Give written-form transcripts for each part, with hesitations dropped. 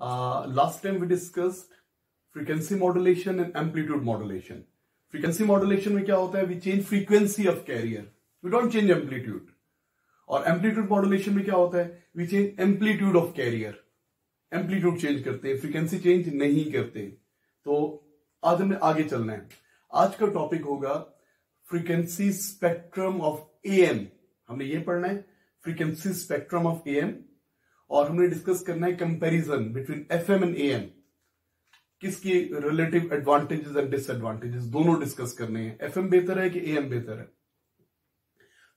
Last time we discussed frequency modulation and amplitude modulation. Frequency modulation में क्या होता है? We change frequency of carrier. We don't change amplitude. और amplitude modulation में क्या होता है? We change amplitude of carrier. Amplitude change करते हैं, frequency change नहीं करते. तो आज हमें आगे चलना है. आज का टॉपिक होगा frequency spectrum of AM. हमने ये पढ़ना है frequency spectrum of AM और हमने डिस्कस करना है comparison between FM and AM. किसकी रिलेटिव एडवांटेजेस एंड डिसएडवांटेजेस दोनों डिस्कस करने हैं. FM बेहतर है कि AM बेहतर है?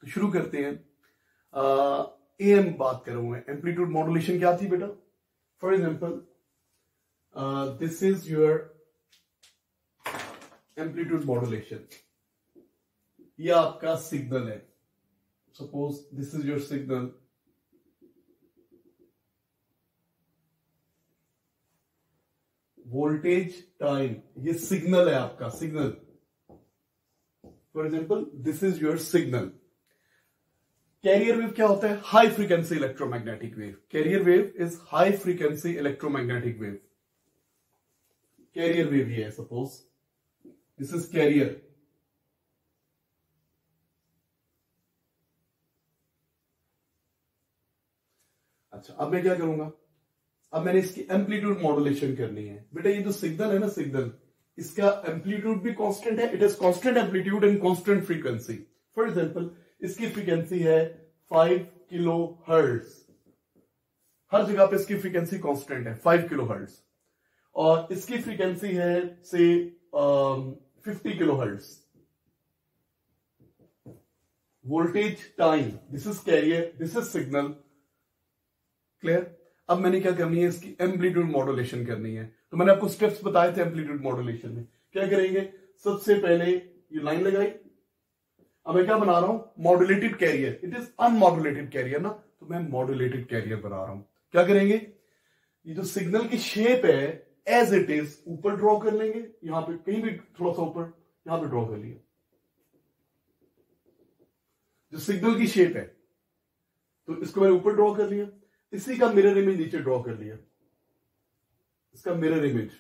तो शुरू करते हैं. AM बात कर रहा हूं मैं. एम्पलीट्यूड मॉड्यूलेशन क्या थी बेटा? For example this is your amplitude modulation. ये आपका सिग्नल है. Suppose this is your signal. Voltage time, ये सिग्नल है आपका. Signal for example this is your signal. Carrier wave क्या होता है? High frequency electromagnetic wave. Carrier wave is high frequency electromagnetic wave. Carrier wave ये है. Suppose this is carrier. अच्छा, अब मैं क्या करूंगा? अब मैंने इसकी एम्पलीट्यूड मॉड्यूलेशन करनी है. बेटा ये जो सिग्नल है ना, सिग्नल, इसका एम्पलीट्यूड भी कांस्टेंट है. It is constant amplitude and constant frequency. For example इसकी फ्रीक्वेंसी है 5 किलो हर्ट्ज. हर जगह पे इसकी फ्रीक्वेंसी कांस्टेंट है 5 किलो हर्ट्ज. और इसकी फ्रीक्वेंसी है से 50 kilo hertz. Voltage time, this is carrier, this is signal. Clear? अब मैंने क्या करनी है? इसकी एम्पलीट्यूड मॉड्यूलेशन करनी है. तो मैंने आपको स्टेप्स बताए थे एम्पलीट्यूड मॉड्यूलेशन में. क्या करेंगे? सबसे पहले ये लाइन लगाई. अब मैं क्या बना रहा हूं? Modulated carrier. It is unmodulated carrier ना, तो मैं मॉड्यूलेटेड कैरियर बना रहा हूं. क्या करेंगे? ये जो सिग्नल की शेप है एज इट इज ऊपर ड्रॉ कर लेंगे. यहां पे कहीं भी थोड़ा सा ऊपर, यहां पे ड्रॉ कर लिया. जो सिग्नल की शेप है, तो इसको मैंने ऊपर ड्रॉ कर लिया. इसी का मिरर इमेज नीचे ड्रॉ कर लिया. इसका मिरर इमेज.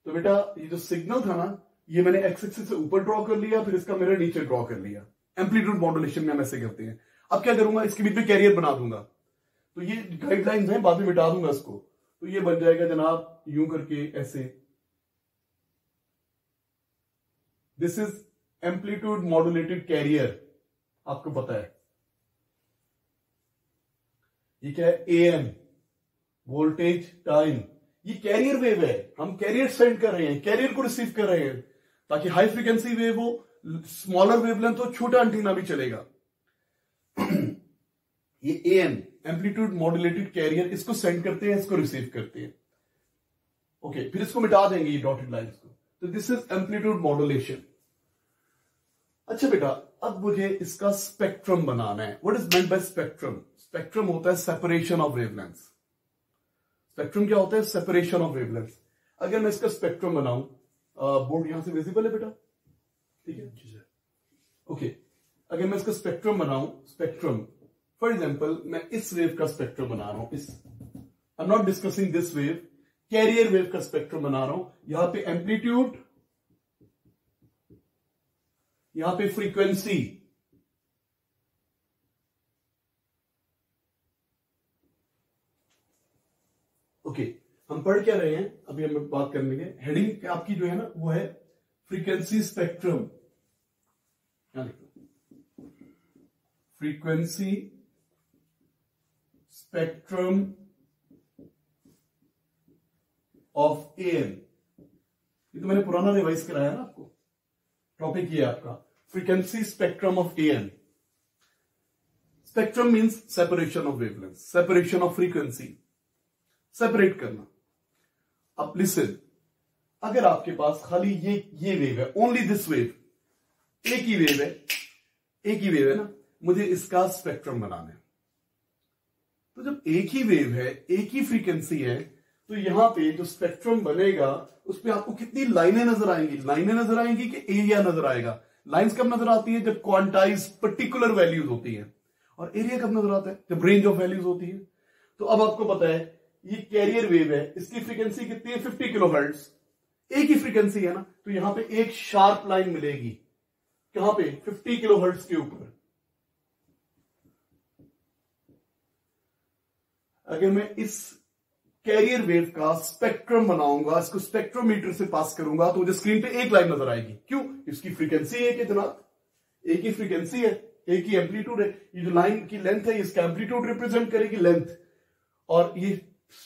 तो बेटा ये जो सिग्नल था ना, ये मैंने एक्स एक्सिस से ऊपर ड्रॉ कर लिया, फिर इसका मिरर नीचे ड्रॉ कर लिया. एम्पलीट्यूड मॉड्यूलेशन में हम ऐसे करते हैं. अब क्या करूंगा? इसके बीच में कैरियर बना दूंगा. तो ये गाइडलाइंस हैं, बाद में मिटा दूंगा इसको. तो ये बन जाएगा जनाब यूं करके ऐसे. This is amplitude modulated carrier. आपको पता है ये क्या है? AM, voltage time. ये कैरियर वेव है. हम कैरियर सेंड कर रहे हैं, कैरियर को रिसीव कर रहे हैं, ताकि हाई फ्रीक्वेंसी वेव हो, स्मॉलर वेवलेंथ हो, छोटा एंटीना भी चलेगा. ये एएम, एम्पलीट्यूड मॉड्यूलेटेड कैरियर, इसको सेंड करते हैं, इसको रिसीव करते हैं. ओके, फिर इसको मिटा देंगे ये डॉटेड लाइंस को. तो दिस इज एम्पलीट्यूड मॉड्यूलेशन. अच्छा बेटा, अब मुझे इसका स्पेक्ट्रम बनाना है. What is meant by spectrum? Spectrum होता है सेपरेशन ऑफ वेवलेंथ्स. स्पेक्ट्रम क्या होता है? Separation of wavelengths. अगर मैं इसका स्पेक्ट्रम बनाऊं, बोर्ड यहां से विजिबल है बेटा? ठीक है. ओके, अगर मैं इसका स्पेक्ट्रम बनाऊं, स्पेक्ट्रम फॉर एग्जांपल मैं इस वेव का स्पेक्ट्रम बना रहा हूं. इस, I am not discussing this wave, carrier wave का स्पेक्ट्रम बना रहा हूं. यहां पे एम्पलीट्यूड, यहां पे फ्रीक्वेंसी, ओके. हम पढ़ क्या रहे हैं अभी? हम बात करने के हेडिंग आपकी जो है ना, वो है फ्रीक्वेंसी स्पेक्ट्रम. क्या लिखो? Frequency spectrum of am. ये तो मैंने पुराना रिवाइज कराया ना आपको. टॉपिक ये आपका frequency spectrum of am. Spectrum means separation of wavelength, separation of frequency, separate करना. अब लिसन, अगर आपके पास खाली ये वेव है, ओनली दिस वेव, एक ही वेव है, एक ही वेव है ना, मुझे इसका स्पेक्ट्रम बनाना है. तो जब एक ही वेव है, एक ही फ्रीक्वेंसी है, तो यहां पे जो स्पेक्ट्रम बनेगा उसपे आपको कितनी लाइनें नजर आएंगी? लाइनें नजर आएंगी कि एरिया नजर आएगा? लाइंस कब नजर आती है? जब क्वांटाइज पर्टिकुलर वैल्यूज होती है. और एरिया कब नजर आता है? जब रेंज ऑफ वैल्यूज होती है। तो अब आपको पता है ये कैरियर वेव है, इसकी फ्रीक्वेंसी कितनी है? 50 किलोहर्ट्ज। एक ही फ्रीक्वेंसी है ना, तो यहां पे एक शार्प लाइन मिलेगी, कहां पे? 50 किलोहर्ट्ज के ऊपर। अगर मैं इस कैरियर वेव का स्पेक्ट्रम बनाऊंगा, इसको स्पेक्ट्रोमीटर से पास करूंगा, तो मुझे स्क्रीन पे एक लाइन नजर आएगी। क्यों? इसकी फ्रीक्वेंसी एक है जनाब, एक ही फ्रीक्वेंसी है, एक ही एम्पलीट्यूड है। ये जो लाइन की लेंथ है, इसका एम्पलीट्यूड रिप्रेजेंट करेगी लेंथ, और ये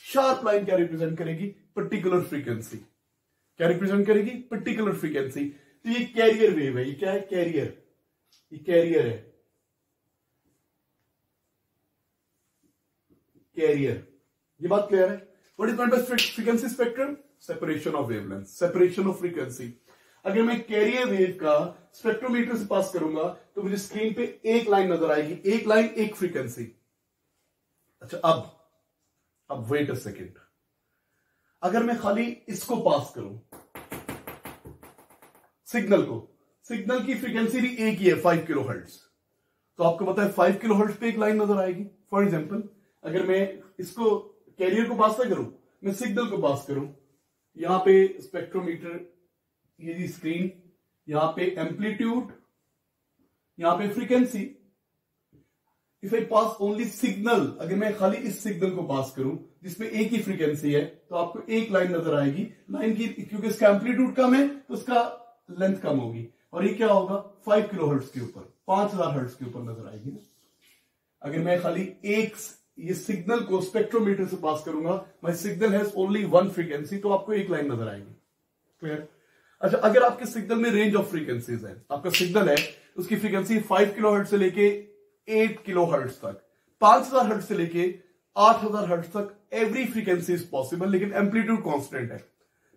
शार्प लाइन क्या रिप्रेजेंट करेगी? Particular frequency. क्या रिप्रेजेंट करेगी? Particular frequency. तो ये कैरियर वेव है। ये क्या है? कैरियर। ये कैरियर है, कैरियर। ये बात क्लियर है? What is not frequency spectrum? Separation of wavelength, separation of frequency. अगर मैं कैरियर वेव का स्पेक्ट्रोमीटर से पास करूंगा तो मुझे स्क्रीन पे एक लाइन नजर आएगी, एक लाइन एक फ्रीक्वेंसी। अच्छा, अब वेट अ सेकेंड, अगर मैं खाली इसको पास करूं, सिग्नल को, सिग्नल की फ्रीक्वेंसी भी एक ही है, 5 किलोहर्ट्ज, तो आपको पता है 5 किलोहर्ट्ज पे एक लाइन नजर आएगी। फॉर एग्जांपल, अगर मैं इसको कैरियर को पास ना करूं, मैं सिग्नल को पास करूं, यहां पे स्पेक्ट्रोमीटर, ये जी स्क्रीन, यहां पे एम्पलीट्यूड, यहां पे frequency. If I pass only signal, अगर मैं खाली इस सिग्नल को पास करूं जिसमें एक ही फ्रीक्वेंसी है, तो आपको एक लाइन नजर आएगी। लाइन की, क्योंकि इसका एम्पलीट्यूड कम है तो उसका लेंथ कम होगी, और ये क्या होगा? 5 किलोहर्ट्ज के ऊपर, 5000 हर्ट्ज के ऊपर नजर आएगी ना। अगर मैं खाली एक ये सिग्नल को स्पेक्ट्रोमीटर से पास करूंगा, my signal has only one frequency, तो आपको एक लाइन नजर आएगी। क्लियर? अच्छा, अगर आपके सिग्नल में रेंज ऑफ फ्रीक्वेंसीज है, आपका सिग्नल है, उसकी फ्रीक्वेंसी 5 किलोहर्ट्ज से लेके 8 किलोहर्ट्ज तक, 5000 हर्ट्ज से लेके 8000 हर्ट्ज तक, एवरी फ्रीक्वेंसी इज पॉसिबल, लेकिन एम्पलीट्यूड कांस्टेंट है।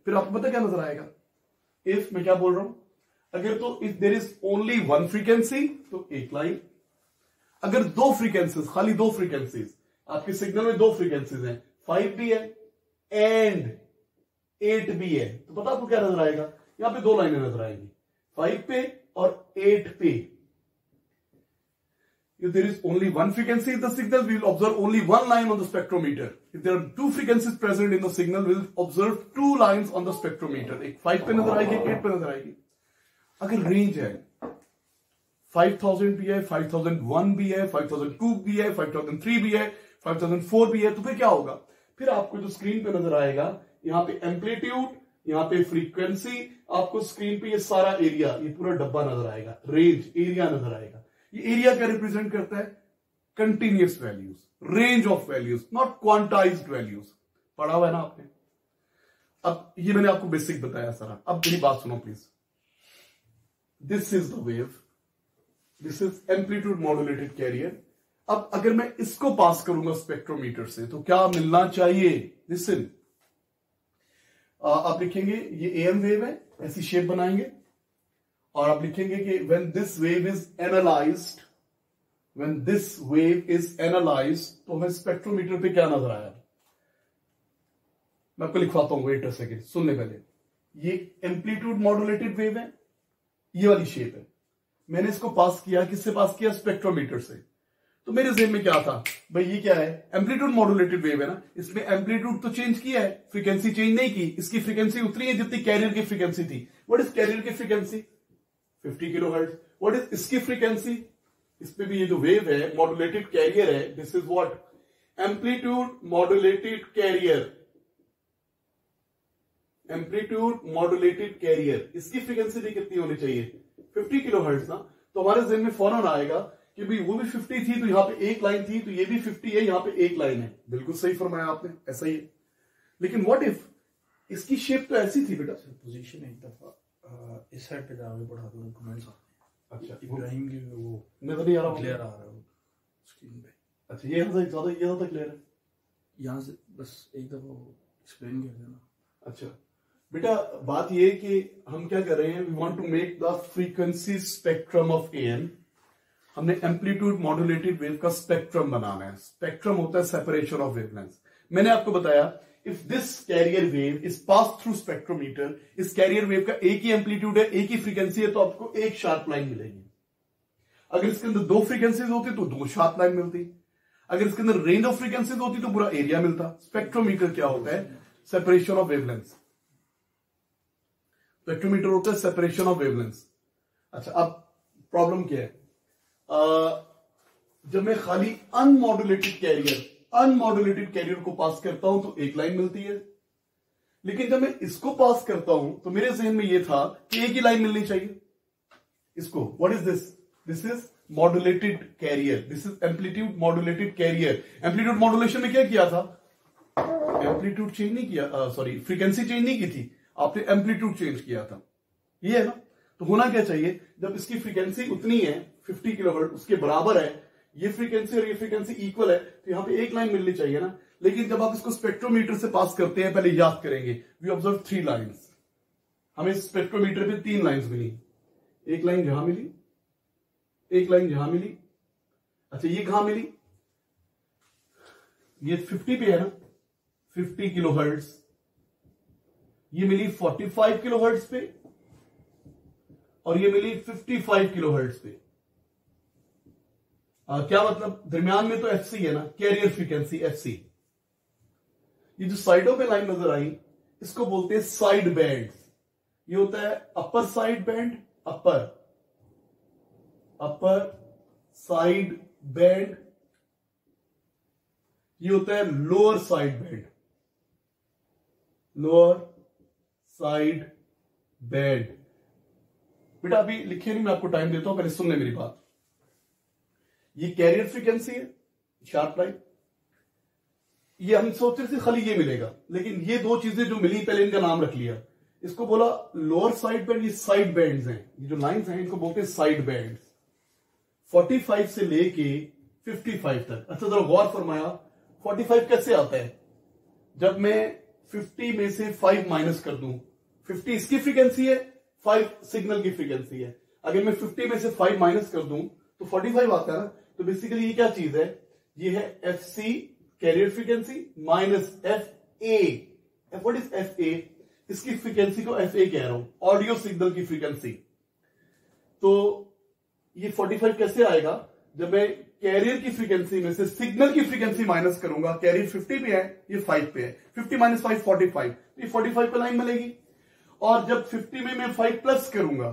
फिर आपको पता क्या नजर आएगा? इफ मैं क्या बोल रहा हूं, अगर तो if there is only one frequency तो एक लाइन, अगर दो फ्रीक्वेंसीज, खाली दो फ्रीक्वेंसीज, आपके सिग्नल में दो फ्रीक्वेंसीज हैं, 5 भी है एंड 8 भी है, तो पता आपको क्या नजर आएगा? यहां पे दो लाइनें नजर आएंगी, 5 पे और 8 पे। If there is only one frequency in the signal, we will observe only one line on the spectrometer. If there are two frequencies present in the signal, we will observe two lines on the spectrometer. एक 5 पे नजर आएगी, 8 पे नजर आएगी। अगर range है 5000 भी है, 5001 भी है, 5002 भी है, 5003 भी है, 5004 भी है, तो फिर क्या होगा? फिर आपको जो स्क्रीन पे नजर आएगा, यहां पे एम्पलीट्यूड, यहां पे फ्रीक्वेंसी, आपको स्क्रीन पे ये सारा एरिया, ये पूरा डब्बा नजर आएगा, रेंज एरिया नजर आएगा। ये एरिया क्या रिप्रेजेंट करता है? Continuous values, range of values, not quantized values. पढ़ा हुआ है ना आपने? अब ये मैंने आपको बेसिक बताया सारा। अब मेरी बात सुनो please. This is the wave, this is amplitude modulated carrier. अब अगर मैं इसको पास करूंगा स्पेक्ट्रोमीटर से, तो क्या मिलना चाहिए? लिसन, आप लिखेंगे ये एम वेव है, ऐसी शेप बनाएंगे, और आप लिखेंगे कि when this wave is analyzed, तो हमें स्पेक्ट्रोमीटर पे क्या नजर आया? मैं आपको लिखवाता हूं, वेट अ सेकेंड, सुनने पहले। ये एम्पलीट्यूड मॉड्यूलेटेड वेव है, ये वाली शेप है। मैंने इसको पास किया, किससे पास किया? स्पेक्ट्रोमीटर से। तो मेरे ज़हन में क्या था भाई, ये क्या है? एम्पलीट्यूड मॉड्यूलेटेड वेव है ना, इसमें एम्पलीट्यूड तो चेंज किया है, फ्रीक्वेंसी चेंज नहीं की, इसकी फ्रीक्वेंसी उतनी है जितनी कैरियर की फ्रीक्वेंसी थी। व्हाट इज कैरियर की फ्रीक्वेंसी? 50 किलोहर्ट्ज। व्हाट इज इसकी फ्रीक्वेंसी? इसमें भी ये जो वेव है, मॉड्यूलेटेड कैरियर है, this is what? Amplitude modulated carrier, amplitude modulated carrier. इसकी फ्रीक्वेंसी भी कितनी होनी चाहिए? 50 किलोहर्ट्ज ना। तो हमारे ज़हन में फौरन आएगा कि भाई वो भी 50 थी, तो यहां पे एक लाइन थी, तो ये भी 50 है, यहां पे एक लाइन है। बिल्कुल सही फरमाया आपने, ऐसा ही है। लेकिन व्हाट इफ इसकी शेप तो ऐसी थी बेटा? पोजीशन एक दफा इस साइड पे जाके बढ़ा दो, कमेंट्स आते हैं। अच्छा, इब्राहिम की वो नजर नहीं आ रहा, क्लियर आ रहा है स्क्रीन पे। अच्छा, ये ज्यादा क्लियर है, यहाँ से बस एक दफा एक्सप्लेन कर देना। अच्छा बेटा, बात ये है कि हम क्या कर रहे हैं, we want to make the frequency spectrum of AM. हमने एम्पलीट्यूड मॉड्यूलेटेड वेव का स्पेक्ट्रम बनाना है। स्पेक्ट्रम होता है सेपरेशन ऑफ वेवलेंथ। मैंने आपको बताया, if this career wave is pass through अगर इसके अंदर दो फ्रीक्वेंसीज होती तो दो शार्प लाइन मिलती, अगर इसके अंदर रेंज ऑफ फ्रीक्वेंसीज होती तो पूरा एरिया मिलता। स्पेक्ट्रोमीटर क्या होता है? Separation of wavelength. स्पेक्ट्रोमीटर होता है सेपरेशन ऑफ वेवलेंथ। अच्छा, अब प्रॉब्लम क्या है? जब मैं खाली अनमॉड्यूलेटेड कैरियर को पास करता हूं तो एक लाइन मिलती है, लेकिन जब मैं इसको पास करता हूं तो मेरे जहन में यह था कि एक ही लाइन मिलनी चाहिए। इसको what is this? This is modulated carrier, this is amplitude modulated carrier. Amplitude modulation में क्या किया था? एम्पलीट्यूड चेंज नहीं किया, सॉरी फ्रीक्वेंसी चेंज नहीं की थी, आपने एम्पलीट्यूड चेंज किया था। ये है ना? तो होना क्या चाहिए? जब इसकी फ्रीक्वेंसी उतनी है 50 किलोहर्ट्ज, उसके बराबर है, ये फ्रीक्वेंसी और ये फ्रीक्वेंसी इक्वल है, तो यहां पे एक लाइन मिलनी चाहिए ना। लेकिन जब आप इसको स्पेक्ट्रोमीटर से पास करते हैं, पहले याद करेंगे, वी ऑब्जर्व 3 लाइंस। हमें स्पेक्ट्रोमीटर पे 3 लाइंस मिली, एक लाइन यहां मिली, एक लाइन यहां मिली। अच्छा, ये कहां मिली? ये 50 पे है ना, 50 किलोहर्ट्ज। ये मिली 45 किलोहर्ट्ज पे और ये मिली 55 किलोहर्ट्ज पे। क्या मतलब? दरमियान में तो एफसी है ना, कैरियर फ्रीक्वेंसी एफसी। ये जो साइडों पे लाइन नजर आई, इसको बोलते हैं साइड बैंड। ये होता है अपर side band, upper side band. ये होता है lower side band, lower side band. बेटा अभी लिखे नहीं, मैं आपको टाइम देता हूं, पहले सुन ले मेरी बात। ये कैरियर फ्रीक्वेंसी है, शार्प लाइन। ये हम सोच रहे थे खाली ये मिलेगा, लेकिन ये दो चीजें जो मिली, पहले इनका नाम रख लिया। इसको बोला लोअर साइड बैंड, ये साइड बैंड्स हैं। ये जो लाइंस हैं इनको बोलते हैं साइड बैंड्स। 45 से लेके 55 तक। अच्छा, जरा गौर फरमाया, 45 कैसे आता है? जब मैं 50 में से 5 माइनस कर दूं, 50 इसकी फ्रीक्वेंसी है, 5 सिग्नल की फ्रीक्वेंसी है। अगर मैं 50 में से 5 माइनस कर दूं तो 45 आता है ना। तो बेसिकली ये क्या चीज है? ये है F C carrier frequency minus F A. What is F A? इसकी फ्रीक्वेंसी को एफ ए कह रहा हूं, ऑडियो सिग्नल की फ्रीक्वेंसी। तो ये 45 कैसे आएगा? जब मैं कैरियर की फ्रीक्वेंसी में से सिग्नल की फ्रीक्वेंसी माइनस करूंगा। कैरियर 50 पे है, ये 5 पे है, 50 माइनस 5 45, तो ये 45 पे लाइन मिलेगी। और जब 50 में मैं 5 प्लस करूंगा,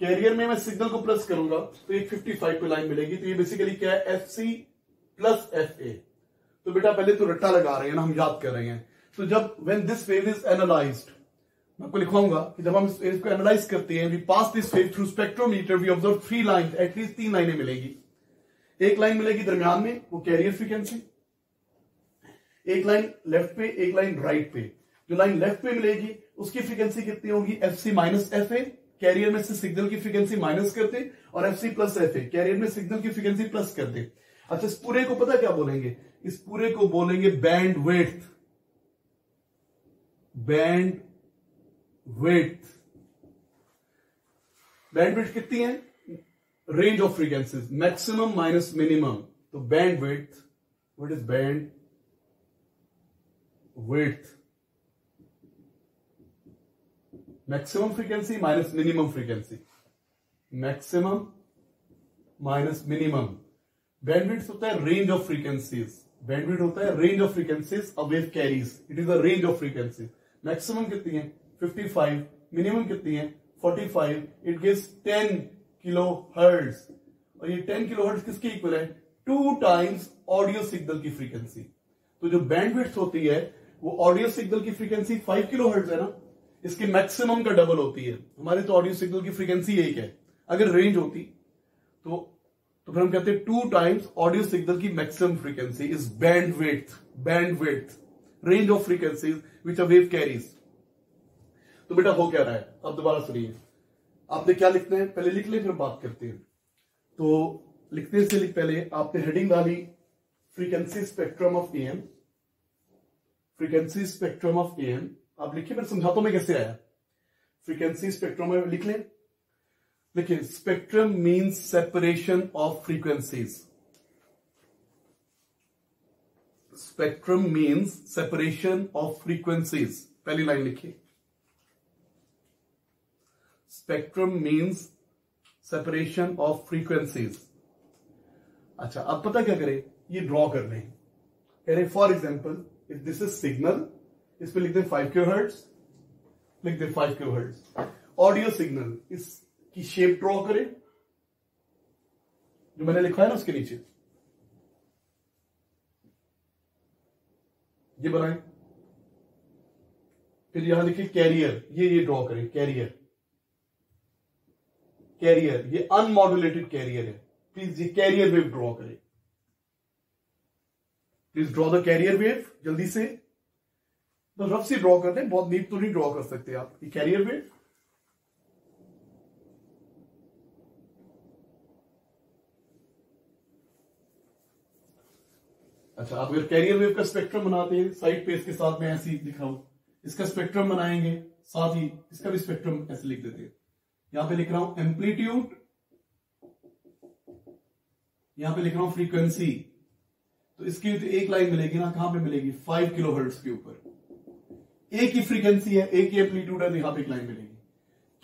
कैरियर में मैं सिग्नल को प्लस करूंगा, तो एक 55 पे लाइन मिलेगी। तो ये बेसिकली क्या है? F C plus F A. तो बेटा पहले तो रट्टा लगा रहे हैं ना, हम याद कर रहे हैं। तो जब when this wave is analysed, मैं आपको लिखवाऊंगा कि जब हम इस वेव को एनालाइज करते हैं, we pass this wave through spectrometer, we observe 3 lines, at least 3 लाइनें मिलेगी। एक लाइन मिलेगी दरमियान में, वो कैरियर फ्रीक्वेंसी। एक लाइन लेफ्ट पे, एक लाइन राइट पे। जो लाइन लेफ्ट पे मिलेगी उसकी फ्रीक्वेंसी कितनी होगी? F C minus F A. Carrier में से सिग्नल की फ्रीक्वेंसी माइनस करते, और F C plus F A, carrier में सिग्नल की फ्रीक्वेंसी प्लस करते। अच्छा, इस पूरे को पता क्या बोलेंगे? इस पूरे को बोलेंगे bandwidth. Bandwidth. Bandwidth कितनी है? Range of frequencies, maximum minus minimum. तो bandwidth, what is bandwidth? Maximum frequency minus minimum frequency, maximum minus minimum. Bandwidth होता है रेंज ऑफ फ्रीक्वेंसीज, बैंडविड्थ होता है range of frequencies a wave carries. It is a range of frequency. Maximum कितनी है? 55। Minimum कितनी है? 45। It gives 10 kilohertz. और ये 10 किलो हर्ट्ज किसके इक्वल है? 2 टाइम्स ऑडियो सिग्नल की फ्रीक्वेंसी। तो जो बैंडविड्थ होती है वो ऑडियो सिग्नल की फ्रीक्वेंसी 5 किलो हर्ट्ज है ना, इसकी मैक्सिमम का डबल होती है। हमारे तो ऑडियो सिग्नल की फ्रीक्वेंसी 1 है। अगर रेंज होती तो फिर हम कहते हैं 2 टाइम्स ऑडियो सिग्नल की maximum frequency is bandwidth. Bandwidth, range of frequencies which a wave carries. तो बेटा हो क्या रहा है? अब दोबारा सुनिए, आपने क्या लिखना है पहले लिख ले, फिर बात करते हैं। तो लिखने से पहले आपने हेडिंग डाली frequency spectrum of am. Frequency spectrum of am आप लिखिए, मैं समझाता हूं मैं कैसे आया। फ्रीक्वेंसी स्पेक्ट्रम में लिख लें। देखिए, spectrum means separation of frequencies. Spectrum means separation of frequencies, पहली लाइन लिखिए। Spectrum means separation of frequencies. अच्छा, अब पता क्या करें, ये ड्रॉ कर लें। कह रहे for example if this is signal, इस पे लिख दे 5 किलोहर्ट्ज, लिख दे 5 किलोहर्ट्ज। ऑडियो सिग्नल, इसकी शेप ड्रॉ करें जो मैंने लिखा है ना उसके नीचे, ये बनाए। फिर यहां लिखे कैरियर, ये ड्रॉ करें कैरियर। कैरियर ये अनमॉड्यूलेटेड कैरियर है, प्लीज ये कैरियर वेव ड्रॉ करें। Please draw the carrier wave जल्दी से, बस रफ से ड्रॉ कर दें, बहुत नीट तो नहीं ड्रॉ कर सकते आप। ये कैरियर वेव, अच्छा आप अगर कैरियर वेव का स्पेक्ट्रम बनाते हैं, साइड पे इसके साथ में ऐसे ही लिखा हो, इसका स्पेक्ट्रम बनाएंगे, साथ ही इसका भी स्पेक्ट्रम ऐसे लिख देते हैं। यहां पे लिख रहा हूं एम्पलीट्यूड, यहां पे लिख रहा हूं फ्रीक्वेंसी। तो इसकी तो एक लाइन मिलेगी ना, कहां पे मिलेगी, 5 किलोहर्ट्ज के ऊपर। एक ही फ्रीक्वेंसी है, एक ही एम्पलीट्यूड है, तो यहां पे एक लाइन मिलेगी।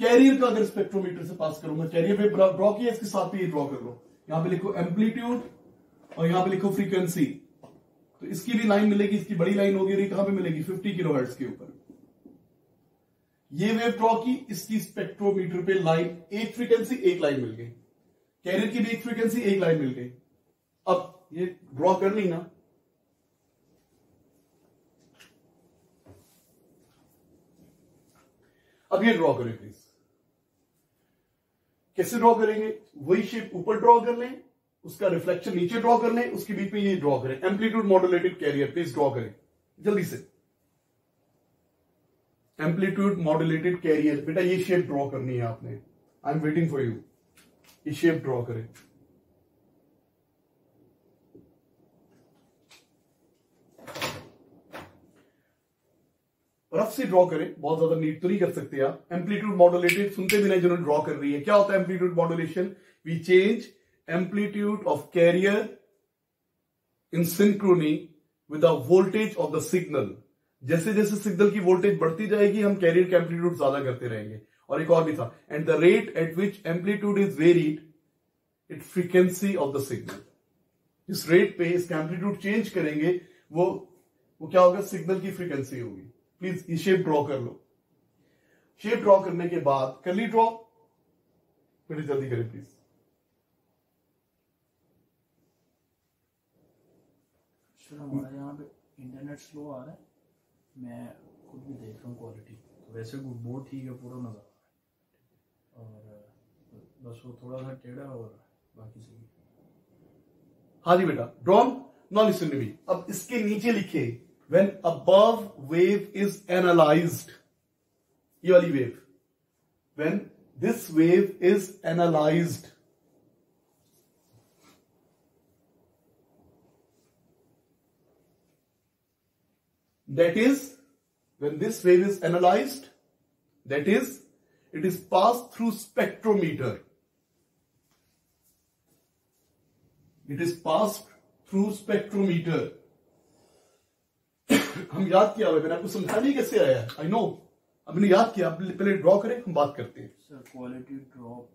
कैरियर का अगर स्पेक्ट्रोमीटर से पास करूंगा, कैरियर पे ड्रॉ किया, इसके साथ भी ये ड्रॉ कर लो। यहां पे लिखो एम्पलीट्यूड और यहां पे लिखो फ्रीक्वेंसी, तो इसकी भी लाइन मिलेगी, इसकी बड़ी लाइन होगी, और ये कहां पे मिलेगी, 50 किलोहर्ट्ज के ऊपर। ये वेव ड्रॉ की, इसकी स्पेक्ट्रोमीटर पे लाइन, एक फ्रीक्वेंसी एक लाइन मिल गई। कैरियर की भी एक फ्रीक्वेंसी एक लाइन मिल गई। अब ये ड्रॉ कर ली ना, अब ये ड्रॉ करें प्लीज। कैसे ड्रॉ करेंगे, वही शेप ऊपर ड्रॉ कर लें, उसका रिफ्लेक्शन नीचे ड्रॉ कर लें, उसके बीच में ये ड्रॉ करें। Amplitude modulated carrier please draw करें जल्दी से। एम्पलीट्यूड मॉड्यूलेटेड कैरियर, बेटा ये शेप ड्रॉ करनी है आपने, I am waiting for you. ये शेप ड्रॉ करें। रफ से ड्रॉ करें, बहुत ज्यादा नीट तो नहीं कर सकते आप। एम्पलीट्यूड मॉड्यूलेटेड सुनते भी नहीं जिन्होंने ड्रॉ कर रही है। क्या होता है amplitude modulation, we change amplitude of carrier in synchrony with the voltage of the signal. जैसे जैसे सिग्नल की वोल्टेज बढ़ती जाएगी, हम कैरियर का एम्पलीट्यूड ज्यादा करते रहेंगे। और एक और भी था, and the rate at which amplitude is varied it frequency of the signal. इस रेट पे इसका एम्पलीट्यूड चेंज करेंगे, वो क्या होगा, सिग्नल की फ्रीक्वेंसी होगी। प्लीज ये शेप ड्रॉ कर लो। शेप ड्रॉ करने के बाद कर ली ड्रॉ, फिर जल्दी करें प्लीज। हमारे यहाँ पे इंटरनेट स्लो आ रहा है, मैं खुद भी देख रहा हूँ क्वालिटी, तो वैसे बोर्ड ठीक है, पूरा नजर आ रहा है, और बस वो थोड़ा सा टेढ़ा और बाकी सही। हाँ जी बेटा, drawn now listen to me. अब इसके नीचे लिखे when above wave is analysed, ये वाली wave, when this wave is analysed, that is when this wave is analyzed, that is it is passed through spectrometer, it is passed through spectrometer। हम याद किया हुआ, मैंने आपको समझा नहीं कैसे आया, आई नो, आपने याद किया, पहले ड्रॉ करें, हम बात करते हैं। Sir quality drop,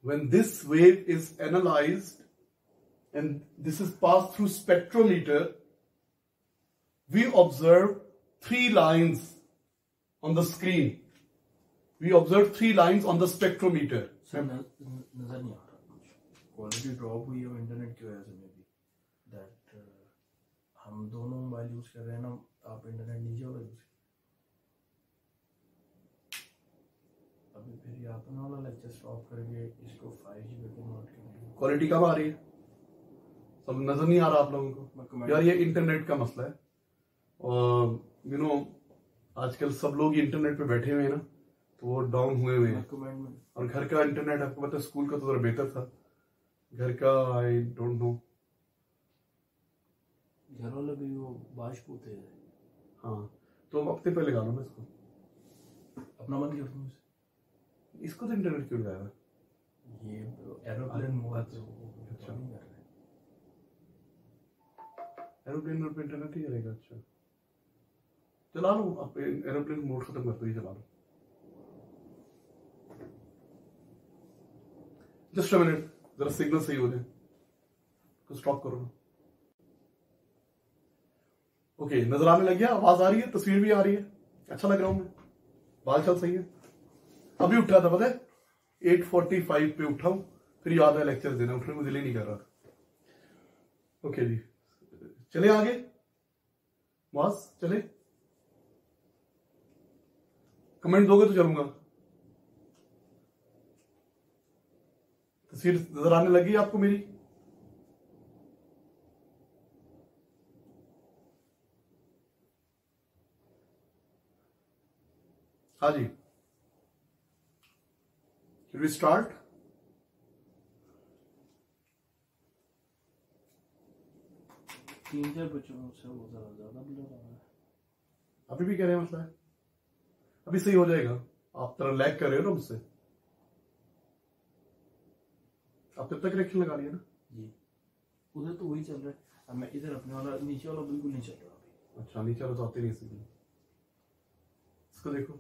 when this wave is analyzed and this is passed through spectrometer, we observe 3 lines on the screen. We observe 3 lines on the spectrometer. Sir नजर नहीं आ रहा कुछ, क्वालिटी ड्रॉप हुई है इंटरनेट की वजह से, मे बी दैट हम दोनों मोबाइल यूज कर रहे हैं ना, आप इंटरनेट नीचे वाला यूज, अभी फिर ये अपना वाला लेक्चर स्टॉप करके इसको 5G पे कन्वर्ट करेंगे। क्वालिटी कब आ रही है, सब नजर नहीं आ रहा आप लोगों को यार, ये इंटरनेट का मसला है। और यू नो आजकल सब लोग इंटरनेट पे बैठे हुए हैं ना, तो वो डाउन हुए हुए हैं। और घर का इंटरनेट आपको पता है, स्कूल का तो जरा बेहतर था, घर का आई डोंट नो। घर वाले भी वो बारिश होते हैं। हाँ तो हफ्ते पहले लगा लो ना इसको, अपना बंद कर दूँ इसको तो इंटरनेट क्यों लगाया, ये एरोप्लेन मोड। अच्छा एरोप्लेन मोड पे इंटरनेट ही चलेगा। अच्छा चला लो आप, एरोप्लेन मोड खत्म कर दो, ये चला लो। जस्ट अ मिनट, जरा सिग्नल सही हो जाए तो स्टॉप करो ना। ओके, नजर आने लग गया, आवाज आ रही है, तस्वीर भी आ रही है, अच्छा लग रहा हूं मैं, बाल चल सही है। अभी उठा था पता है, 8:45 पे उठा हूं, फिर याद है लेक्चर देना, उठने को दिल ही नहीं कर रहा था। ओके जी, चले आगे, बस चले, कमेंट दोगे तो चलूंगा। तस्वीर नजर आने लगी आपको मेरी? हाँ जी, वी स्टार्ट। तीन चार बच्चों से वो ज्यादा ब्लर आ रहा है। अभी भी कह रहे हैं मसला है, अभी सही हो जाएगा। आप तरह लैग कर रहे हो ना मुझसे, आप तब तक कनेक्शन लगा लिया ना जी, उधर तो वही चल रहा है, अब मैं इधर अपने वाला नीचे वाला बिल्कुल नहीं चल रहा अभी। अच्छा, नीचे वाला तो आते नहीं सिग्नल, इसको देखो।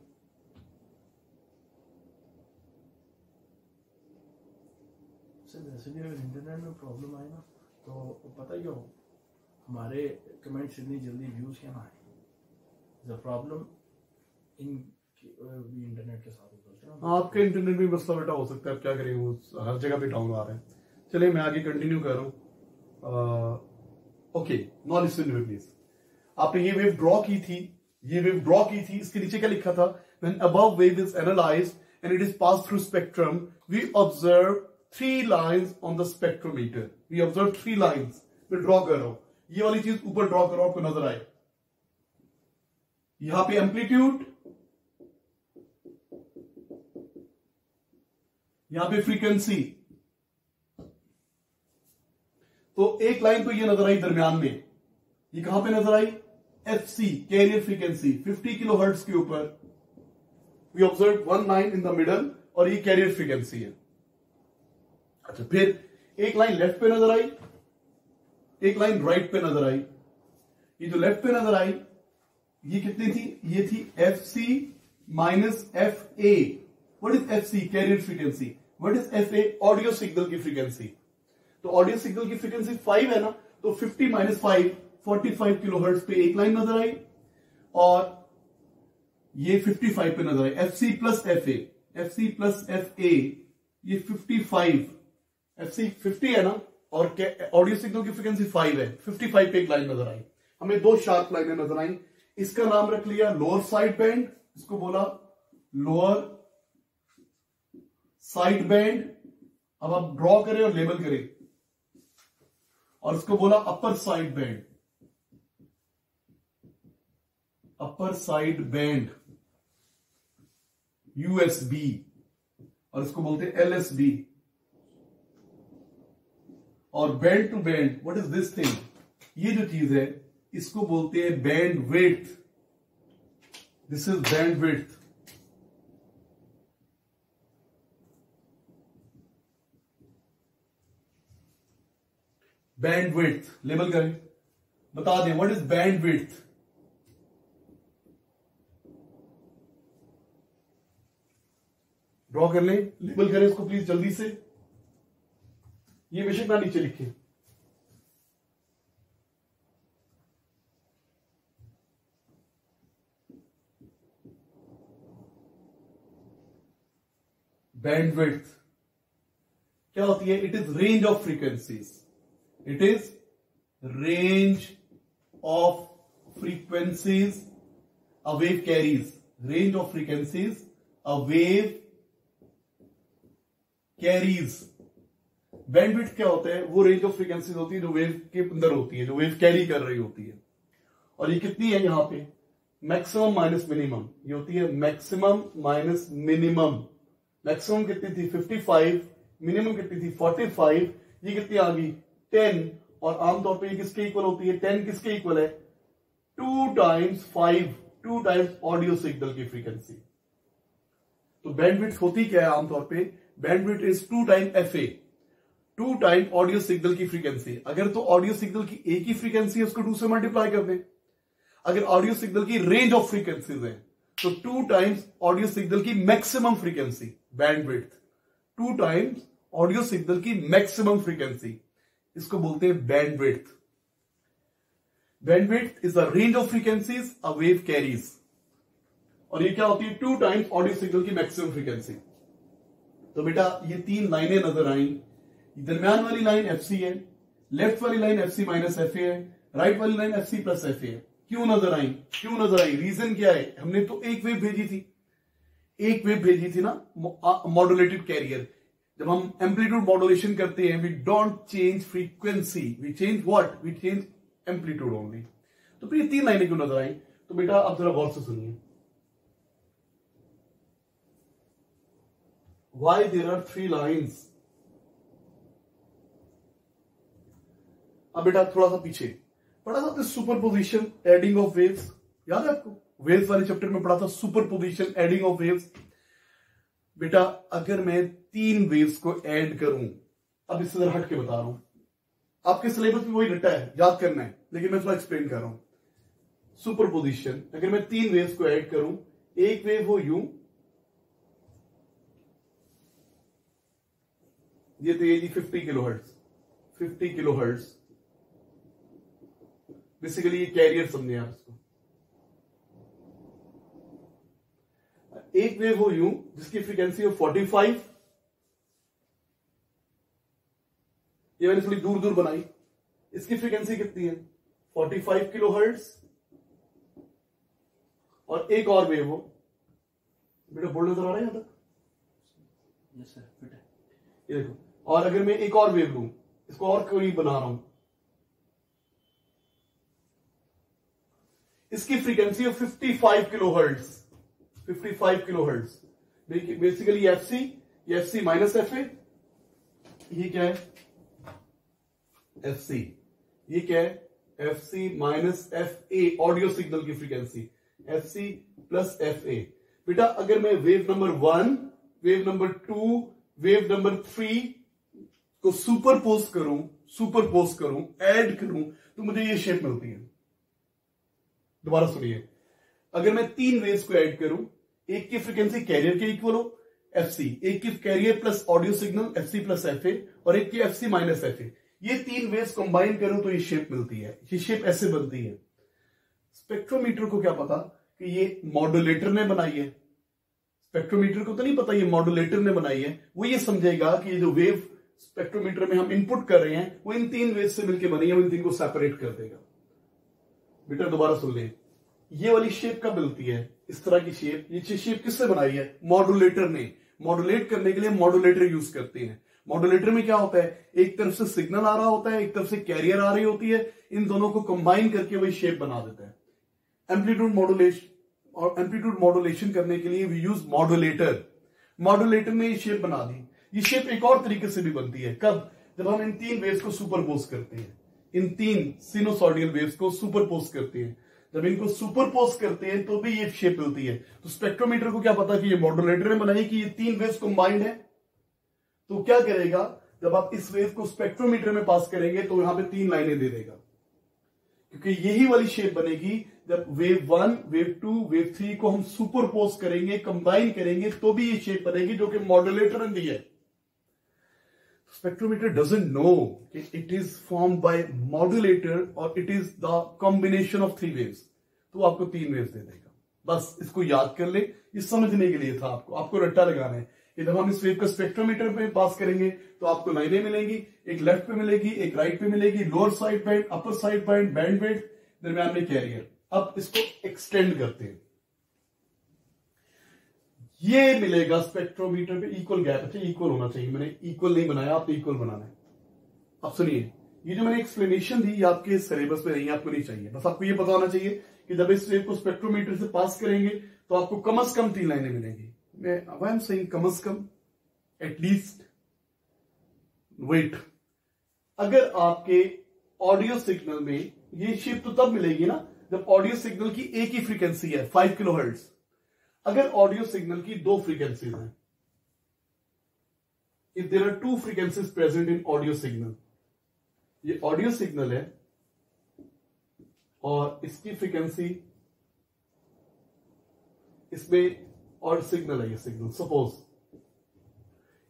सर वैसे भी अगर इंटरनेट में प्रॉब्लम आए ना तो पता ही हो, हमारे कमेंट्स इतनी जल्दी व्यूज क्या ना आए। द प्रॉब्लम इन इंटरनेट के साथ होता है। आपके इंटरनेट में मसला बेटा हो सकता है, क्या करें, वो हर जगह पे डाउन आ रहा है। चलिए मैं आगे कंटिन्यू कर रहा हूं। Okay, now listen to me please. आपने ये वेव ड्रॉ की थी, ये वेव ड्रॉ की थी, इसके नीचे क्या लिखा था? When above wave is analysed and it is pass through spectrum, we observe 3 lines on the spectrometer. We observe 3 lines. मैं ड्रॉ कर रहा हूं, ये वाली चीज ऊपर ड्रॉ करो, आपको नजर आए। यहां पे एम्पलीट्यूड, यहां पे फ्रीक्वेंसी। तो एक लाइन तो ये नजर आई दरमियान में, ये कहां पे नजर आई? एफसी, कैरियर फ्रीक्वेंसी 50 किलोहर्ट्ज के ऊपर। We observe 1 line in the middle, और ये कैरियर फ्रीक्वेंसी है। अच्छा, फिर एक लाइन लेफ्ट पे नजर आई, एक लाइन राइट पे नजर आई। ये जो लेफ्ट पे नजर आई, ये कितनी थी? ये थी F C minus F A. What is F C? Carrier frequency. What is F A? Audio signal की फ्रीक्वेंसी। तो ऑडियो सिग्नल की फ्रीक्वेंसी 5 है ना, तो 50 माइनस 5 45 किलोहर्ट्ज पे एक लाइन नजर आई, और ये 55 पे नजर आई। F C plus F A, F C plus F A, ये 55, एफ सी 50 है ना, और ऑडियो सिग्नल की फ्रीक्वेंसी 5 है, 55 पे एक लाइन नजर आई। हमें 2 शार्प लाइनें नजर आई। इसका नाम रख लिया लोअर साइड बैंड, इसको बोला लोअर साइड बैंड। अब आप ड्रॉ करें और लेबल करें, और इसको बोला upper side band, upper side band USB, और इसको बोलते हैं एलएसबी। और band to band, what is this thing? ये जो चीज है इसको बोलते हैं bandwidth. This is bandwidth. Bandwidth label करें, बता दें what is bandwidth. Draw कर लें, लेबल करें इसको प्लीज जल्दी से। ये बेशक ना नीचे लिखें। बैंडविड्थ क्या होती है? It is range of frequencies. It is range of frequencies a wave carries. Range of frequencies a wave carries. Bandwidth क्या होता है? वो रेंज ऑफ फ्रीक्वेंसीज होती है जो वेव के अंदर होती है, जो वेव कैरी कर रही होती है। और ये कितनी है? यहां पे मैक्सिमम माइनस मिनिमम, ये होती है मैक्सिमम माइनस मिनिमम। मैक्सिमम कितनी थी? 55, मिनिमम कितनी थी? 45। ये कितनी आ गई? 10। और आमतौर पे ये किसके इक्वल होती है? 10 किसके इक्वल है? 2 टाइम्स 5, 2 टाइम्स ऑडियो सिग्नल की फ्रीक्वेंसी। तो बैंडविड्थ होती क्या है आमतौर पे? Bandwidth is 2 time FA, 2 time audio signal की फ्रीक्वेंसी। अगर तो ऑडियो सिग्नल की एक ही फ्रीक्वेंसी है, उसको 2 से मल्टीप्लाई कर दें। अगर ऑडियो सिग्नल की रेंज ऑफ फ्रीक्वेंसीज है तो 2 टाइम्स ऑडियो सिग्नल की maximum frequency, bandwidth 2 times audio signal की मैक्सिमम फ्रीक्वेंसी, इसको बोलते हैं bandwidth. Bandwidth is the range of frequencies a wave carries, और ये क्या होती है, 2 टाइम्स ऑडियो सिग्नल की मैक्सिमम फ्रीक्वेंसी। तो बेटा ये 3 लाइनें नजर आई, दरमियान वाली लाइन एफसी है, लेफ्ट वाली लाइन एफसी माइनस एफ है, राइट वाली लाइन एफसी प्लस एफ है। क्यों नजर आई, क्यों नजर आई, रीजन क्या है, हमने तो एक वेव भेजी थी ना, मॉड्यूलेटेड कैरियर। जब हम एम्पलीट्यूड मॉड्यूलेशन करते हैं, we don't change frequency, we change what, we change amplitude only. तो फिर ये 3 लाइनें क्यों नजर आई, तो बेटा आप जरा गौर से सुनिए। Why there are 3 lines? अब बेटा थोड़ा सा पीछे पढ़ा था सुपरपोजिशन एडिंग ऑफ वेव्स, याद है आपको, वेव्स वाले चैप्टर में पढ़ा था सुपरपोजिशन एडिंग ऑफ वेव्स। बेटा अगर मैं 3 वेव्स को ऐड करूं, अब इससे जरा हट के बता रहा हूं, आपके सिलेबस में वही रटा है, याद करना है, लेकिन मैं थोड़ा एक्सप्लेन कर रहा हूं। सुपरपोजिशन, अगर मैं 3 वेव्स को ऐड करूं, एक वेव हो यूं, ये तो ये जी 50 किलोहर्ट्ज, 50 किलोहर्ट्ज, बेसिकली ये कैरियर समझे आप इसको। एक वेव हो यूं जिसकी फ्रीक्वेंसी हो 45, ये मैंने थोड़ी दूर दूर बनाई, इसकी फ्रीक्वेंसी कितनी है 45 किलोहर्ट्ज। और एक और वेव हो, बेटा बोर्ड नजर आ रहा है यहां तक, यस सर फिट है, ये देखो। और अगर मैं एक और वेव लूं, इसको और करीब बना रहा हूं, इसकी फ्रीक्वेंसी है 55 किलोहर्ट्ज, 55 किलोहर्ट्ज। बेसिकली एफसी, ये एफसी माइनस एफ ए, ये क्या है एफसी, ये क्या है FC minus F A, audio signal की frequency FC plus F A. बेटा अगर मैं wave number 1, wave number 2, wave number 3 को सुपरपोज करूं, ऐड करूं, तो मुझे ये शेप मिलती है। दोबारा सुनिए, अगर मैं 3 वेव्स को ऐड करूं, एक की फ्रीक्वेंसी कैरियर के इक्वल हो एफसी, एक की carrier plus audio signal FC plus F A, और एक की एफसी माइनस एफ ए, ये 3 वेव्स कंबाइन करूं तो ये शेप मिलती है। ये शेप ऐसे बनती है। स्पेक्ट्रोमीटर को क्या पता कि ये मॉड्यूलेटर ने बनाई है, स्पेक्ट्रोमीटर को तो नहीं पता ये मॉड्यूलेटर ने बनाई है। वो ये समझेगा कि ये जो वेव स्पेक्ट्रोमीटर में हम इनपुट कर रहे हैं वो इन 3 वेव से मिलकर बनी है, वो इन 3 को सेपरेट कर देगा। बेटा दोबारा सुन ले, ये वाली शेप कब मिलती है, इस तरह की शेप, ये शेप किससे बनाई है, मॉड्यूलेटर ने। मॉड्यूलेट करने के लिए मॉड्यूलेटर यूज करते हैं। मॉड्यूलेटर में क्या होता है, एक तरफ से सिग्नल आ रहा होता है, एक तरफ से कैरियर आ रही होती है, इन दोनों को कंबाइन करके वही शेप बना देता है। एम्पलीट्यूड मॉड्यूलेशन, और एम्पलीट्यूड मॉड्यूलेशन करने के लिए वी यूज मॉड्यूलेटर। मॉड्यूलेटर ने ये शेप बना दी। ये शेप एक और तरीके से भी बनती है, कब, जब हम इन 3 वेव्स को सुपरपोज करते हैं, इन 3 सिनोसॉइडल वेव्स को सुपरपोज करते हैं। जब इनको सुपरपोज करते हैं तो भी ये शेप मिलती है। तो स्पेक्ट्रोमीटर को क्या पता कि ये मॉड्यूलेटर ने बनाई कि ये 3 वेव्स कंबाइंड है, तो क्या करेगा, जब आप इस वेव को स्पेक्ट्रोमीटर में पास करेंगे तो यहां पे 3 लाइनें दे देगा, क्योंकि यही वाली शेप बनेगी जब वेव 1, वेव 2, वेव 3 को हम सुपरपोज करेंगे, कंबाइन करेंगे, तो भी ये शेप बनेगी जो कि मॉड्यूलेटर ने दी है। Spectrometer doesn't know it is formed by modulator or it is the combination of 3 waves, तो आपको 3 waves दे देगा। बस इसको याद कर ले, ये समझने के लिए था, आपको रट्टा लगाना है कि जब हम इस वेव को स्पेक्ट्रोमीटर पे पास करेंगे तो आपको लाइनें मिलेंगी, एक लेफ्ट पे मिलेगी, एक राइट पे मिलेगी, lower side band, upper side band, bandwidth, दरमियान में कैरियर। अब इसको एक्सटेंड करते हैं, ये मिलेगा स्पेक्ट्रोमीटर पे इक्वल गैप। अच्छा इक्वल होना चाहिए, मैंने इक्वल नहीं बनाया, आपको इक्वल बनाना है। अब सुनिए, ये जो मैंने एक्सप्लेनेशन दी ये आपके सिलेबस में नहीं, आपको नहीं चाहिए, बस आपको ये पता होना चाहिए कि जब इस वेव को स्पेक्ट्रोमीटर से पास करेंगे तो आपको कम से कम 3 लाइनें मिलेंगी। आई एम सेइंग कम से कम, एटलीस्ट, वेट, अगर आपके ऑडियो सिग्नल में ये शेप तो तब मिलेगी ना जब ऑडियो सिग्नल की एक ही फ्रीक्वेंसी है 5 किलोहर्ट्ज। अगर ऑडियो सिग्नल की 2 फ्रीक्वेंसीज हैं, if there are 2 frequencies present in audio signal, ये ऑडियो सिग्नल है और इसकी फ्रीक्वेंसी, इसमें और सिग्नल है, ये सिग्नल सपोज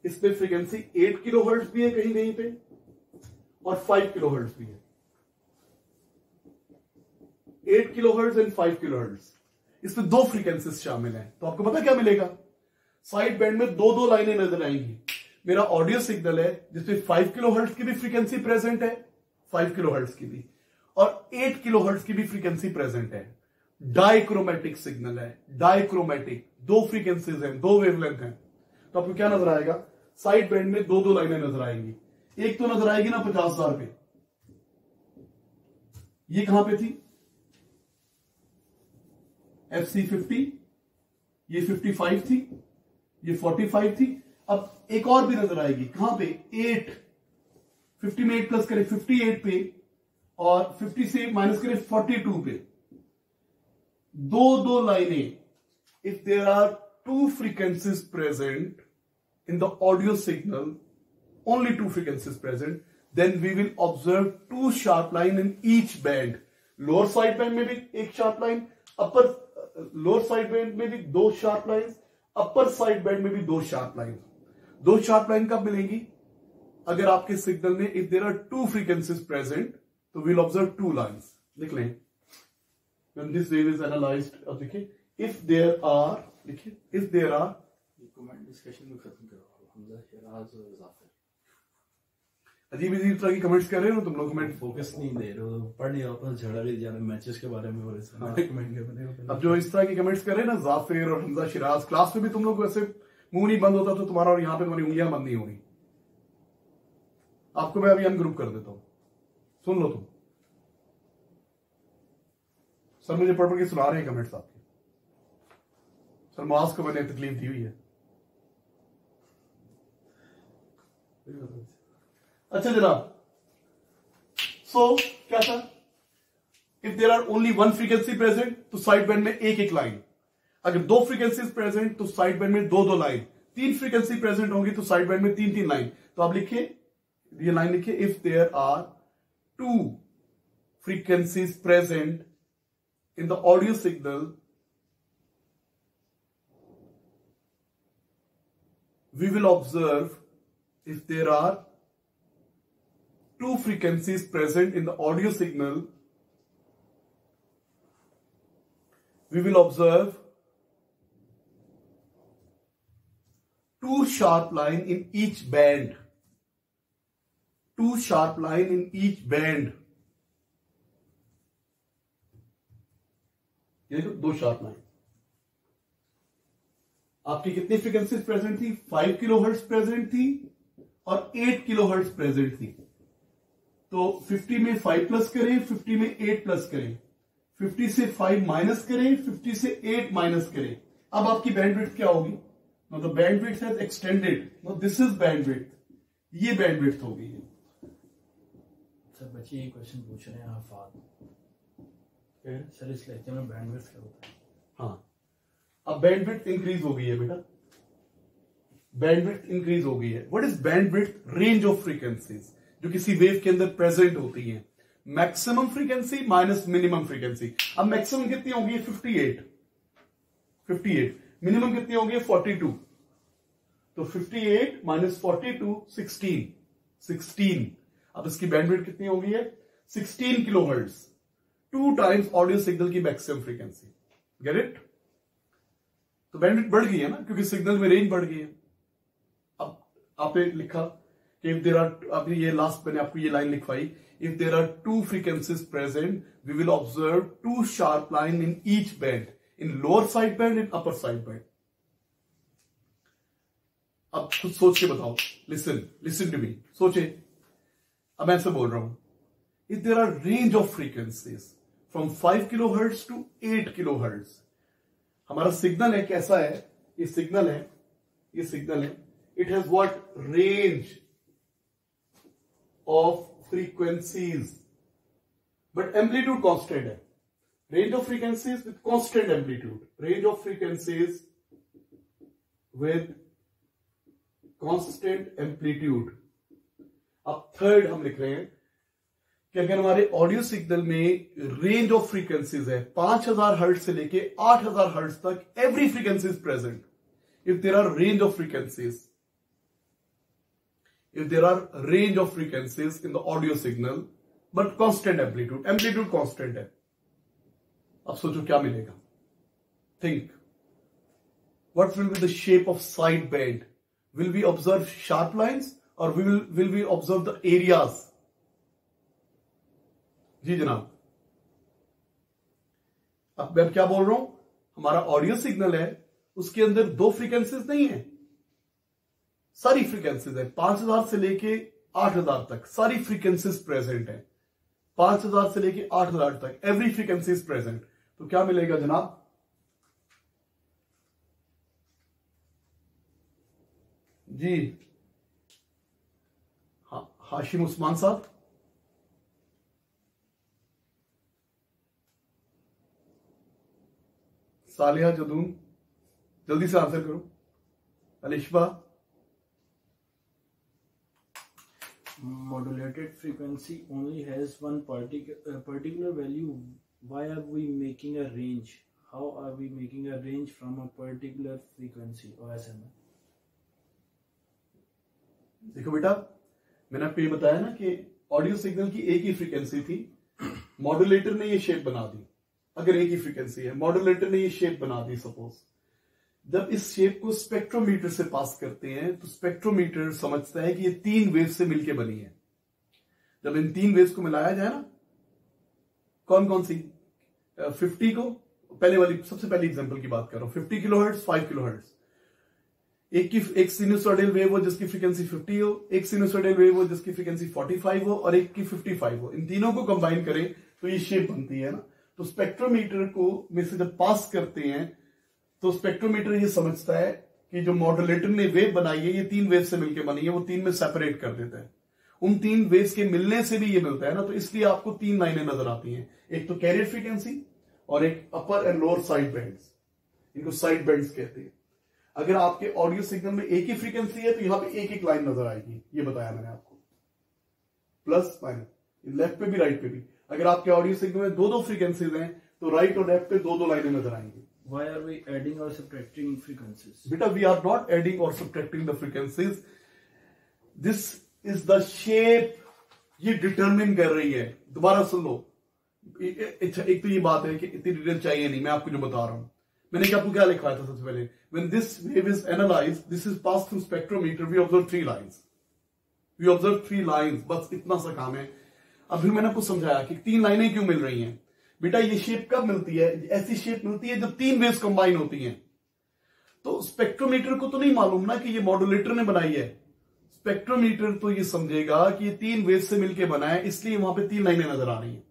इस पे फ्रीक्वेंसी 8 किलोहर्ट्ज भी है कहीं कहीं पे और 5 किलोहर्ट्ज भी है। 8 किलोहर्ट्ज एंड 5 किलोहर्ट्ज, इसमें दो फ्रीक्वेंसीज शामिल हैं। तो आपको पता क्या मिलेगा, साइड बैंड में दो दो लाइनें नजर आएंगी। मेरा ऑडियो सिग्नल है जिसमें 5 किलोहर्ट्ज की भी फ्रीक्वेंसी प्रेजेंट है, 5 किलोहर्ट्ज की भी, और 8 किलोहर्ट्ज की भी फ्रीक्वेंसी प्रेजेंट है। डाइक्रोमेटिक सिग्नल है, डाइक्रोमेटिक, दो फ्रीक्वेंसीज हैं, दो वेवलेंथ हैं। तो आपको क्या नजर आएगा, साइड बैंड में दो दो लाइनें नजर आएंगी। एक तो नजर आएगी ना 50,000 पे, ये कहां पे थी, FC50, ये 55 थी, ये 45 थी। अब एक और भी नजर आएगी, कहां पे, 8, 50 में 8 प्लस करें 58 पे, और 50 से माइनस करें 42 पे। दो दो लाइनें, if there are two frequencies present in the audio signal, only two frequencies present, then we will observe two sharp line in each band. Lower side band में भी एक sharp line, upper lower side band में भी दो sharp lines, upper side band में भी दो sharp lines. दो sharp line कब मिलेंगी, अगर आपके सिग्नल में if there are two frequencies present, तो we'll observe two lines. लिख लें, when this wave is analyzed, अब देखिए, if there are, लिखिए, if there are, comment discussion में खत्म करो, हमजा शिराज और जाफर अजीब अजीब तरह की कमेंट्स कर रहे हो तुम लोग, कमेंट फोकस नहीं दे रहे हो, पढ़ लिया आपस झगड़ा भी जाने मैचेस के बारे में हो रहे हाँ। कमेंट कर रहे हो। अब जो इस तरह की कमेंट्स कर रहे हैं ना, जाफिर और हमजा शिराज, क्लास में भी तुम लोग वैसे मुंह नहीं बंद होता तो तुम्हारा, और यहां पे तुम्हारी उंगलियां बंद नहीं हो रही। आपको मैं अभी अनग्रुप कर देता हूं, सुन लो तुम। सर मुझे पढ़ पढ़ के सुना रहे हैं कमेंट्स आपके, सर मुआज को मैंने तकलीफ दी हुई है। अच्छा जनाब, सो क्या था, if there are only one frequency present तो साइड बैंड में एक एक लाइन, अगर दो फ्रीक्वेंसीज प्रेजेंट तो साइड बैंड में दो दो लाइन, तीन फ्रीक्वेंसी प्रेजेंट होंगी तो साइड बैंड में तीन तीन लाइन। तो आप लिखिए, ये लाइन लिखिए, if there are two frequencies present in the audio signal, we will observe, if there are two frequencies present in the audio signal, we will observe two sharp line in each band, two sharp line in each band, ये देखो दो sharp line. आपकी कितनी frequencies present थी, 5 kilohertz present थी और 8 kilohertz present थी। तो 50 में 5 प्लस करें, 50 में 8 प्लस करें, 50 से 5 माइनस करें, 50 से 8 माइनस करें। अब आपकी बैंडविड्थ क्या होगी, no the bandwidth has extended, no this is bandwidth, ये बैंडविड्थ होगी। सर बच्चे ये क्वेश्चन पूछ रहे हैं आफाद, सर इस लेक्चर में बैंडविड्थ क्या होता है। हाँ, अब बैंडविड्थ इंक्रीज हो गई है बेटा, बैंडविड्थ इंक्रीज हो गई है। What is bandwidth, range of frequencies जो किसी वेव के अंदर प्रेजेंट होती हैं, maximum frequency minus minimum frequency. अब मैक्सिमम कितनी होगी, 58, मिनिमम कितनी होगी, 42। तो 58 माइनस 42, 16। अब इसकी बैंडविड्थ कितनी होगी है, 16 किलोहर्ट्ज, 2 टाइम्स ऑडियो सिग्नल की मैक्सिमम फ्रीक्वेंसी। Get it? तो बैंडविड्थ बढ़ गई है ना, क्योंकि सिग्नल में रेंज बढ़ गई है। अब आपने लिखा कि इफ देयर आर, अभी ये लास्ट मैंने आपको ये लाइन लिखवाई, if there are two frequencies present we will observe two sharp line in each band, in lower side band, in upper side band. अब खुद सोच के बताओ, लिसन टू मी, सोचे। अब मैं ऐसे बोल रहा हूं, if there are range of frequencies from 5 kilohertz to 8 kilohertz, हमारा सिग्नल है, कैसा है, ये सिग्नल है, it has what, range of frequencies, but amplitude constant है। Range of frequencies with constant amplitude, range of frequencies with constant amplitude. अब third हम लिख रहे हैं कि अगर हमारे ऑडियो सिग्नल में रेंज ऑफ फ्रीक्वेंसीज है 5000 हर्ट्ज से लेके 8000 हर्ट्ज तक, every frequency is present. If there are range of frequencies if there are range of frequencies in the audio signal but constant amplitude constant है, अब सोचो क्या मिलेगा. Think. What will be the shape of side band? Will we observe sharp lines or will we observe the areas? जी जनाब. अब मैं क्या बोल रहा हूं, हमारा ऑडियो सिग्नल है, उसके अंदर दो फ्रीक्वेंसीज नहीं है, सारी फ्रीक्वेंसीज है. 5000 से लेके 8000 तक सारी फ्रीक्वेंसीज प्रेजेंट है. 5000 से लेके 8000 तक एवरी फ्रीक्वेंसी इज प्रेजेंट. तो क्या मिलेगा जनाब? जी हाँ, हाशिम उस्मान साहब. सालिहा जदून, जल्दी से आंसर करो. Alishba. Modulated frequency only has one particular value. Why are we making a range? How are we making a range from a particular frequency or SMA? देखो बेटा, मैंने आपको ये बताया ना कि ऑडियो सिग्नल की एक ही फ्रीक्वेंसी थी, मॉड्यूलेटर ने ये शेप बना दी. अगर एक ही फ्रीक्वेंसी है, मॉड्यूलेटर ने ये शेप बना दी. सपोज जब इस शेप को स्पेक्ट्रोमीटर से पास करते हैं तो स्पेक्ट्रोमीटर समझता है कि ये 3 वेव से मिलके बनी है. जब इन 3 वेव्स को मिलाया जाए ना, कौन कौन सी, 50 को, पहले वाली सबसे पहली एग्जांपल की बात कर रहा हूं, 50 किलोहर्ट्ज, 5 किलोहर्ट्ज. एक सिनुसॉइडल वेव हो जिसकी फ्रीक्वेंसी 50 हो, एक सिनुसॉइडल वेव हो जिसकी फ्रीक्वेंसी 45 हो और एक की 55 हो. इन तीनों को कंबाइन करें तो ये शेप बनती है ना. तो स्पेक्ट्रोमीटर को में से जब पास करते हैं तो स्पेक्ट्रोमीटर ये समझता है कि जो मॉड्यूलेटर ने वेव बनाई है ये 3 वेव से मिलकर बनी है, वो 3 में सेपरेट कर देता है. उन 3 वेव्स के मिलने से भी ये मिलता है ना, तो इसलिए आपको 3 लाइनें नजर आती हैं. एक तो कैरियर फ्रीक्वेंसी और एक अपर एंड लोअर साइड बैंड्स. इनको साइड बैंड्स कहते हैं. अगर आपके ऑडियो सिग्नल में एक ही फ्रीक्वेंसी है तो यहां पे एक एक लाइन नजर आएगी. ये बताया मैंने आपको, प्लस माइनस, लेफ्ट पे भी राइट पे भी. अगर आपके ऑडियो सिग्नल में दो फ्रीक्वेंसीज हैं तो राइट और लेफ्ट पे दो लाइनें नजर आएंगी. Why are we adding or subtracting frequencies? बेटा, वी आर नॉट एडिंग और subtracting the frequencies. This is the shape. ये डिटरमिन कर रही है. दोबारा सुन लो. एक तो ये बात है कि इतनी डिटेल चाहिए नहीं, मैं आपको जो बता रहा हूं. मैंने आपको क्या लिखवाया था सबसे पहले, when this wave is analyzed, this is passed through spectrometer, we observe 3 lines. We observe 3 lines. बस इतना सा काम है. अब फिर मैंने आपको समझाया कि 3 लाइनें क्यों मिल रही हैं. बेटा, ये शेप कब मिलती है? ऐसी शेप मिलती है जब 3 वेव्स कंबाइन होती हैं. तो स्पेक्ट्रोमीटर को तो नहीं मालूम ना कि ये मॉड्यूलेटर ने बनाई है. स्पेक्ट्रोमीटर तो ये समझेगा कि ये 3 वेव्स से मिलकर बना है, इसलिए वहां पे 3 लाइनें नजर आ रही हैं.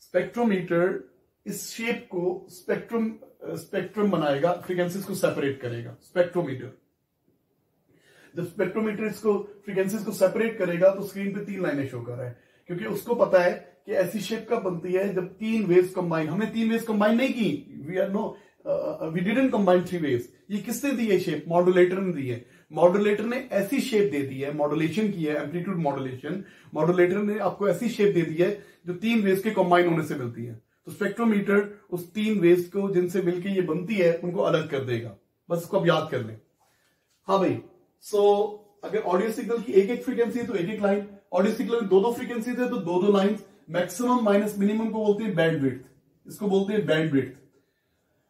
स्पेक्ट्रोमीटर इस शेप को स्पेक्ट्रम बनाएगा, फ्रीक्वेंसीज को सेपरेट करेगा. स्पेक्ट्रोमीटर जब स्पेक्ट्रोमीटर इसको फ्रीक्वेंसीज को सेपरेट करेगा तो स्क्रीन पे 3 लाइनें शो कर रहा है, क्योंकि उसको पता है कि ऐसी शेप कब बनती है जब 3 वेव्स कंबाइन. हमने 3 वेव्स कंबाइन नहीं की. We didn't combine 3 waves. ये किसने दी है शेप? मॉड्यूलेटर ने दी है. मॉड्यूलेटर ने ऐसी शेप दे दी है, मॉड्यूलेशन की है, एम्पलीट्यूड मॉड्यूलेशन. मॉड्यूलेटर ने आपको ऐसी शेप दे दी है जो 3 वेव्स के कंबाइन होने से मिलती है. तो स्पेक्ट्रोमीटर उस 3 वेव्स को जिनसे मिलकर ये बनती है उनको अलग कर देगा. बस इसको अब याद कर लें. हाँ भाई. सो अगर ऑडियो सिग्नल की एक फ्रीक्वेंसी है तो एक लाइन, ऑडियो सिग्नल में दो फ्रीक्वेंसीज है तो दो लाइंस. मैक्सिमम माइनस मिनिमम को बोलते हैं बैंड विड्थ. इसको बोलते हैं बैंड विड्थ.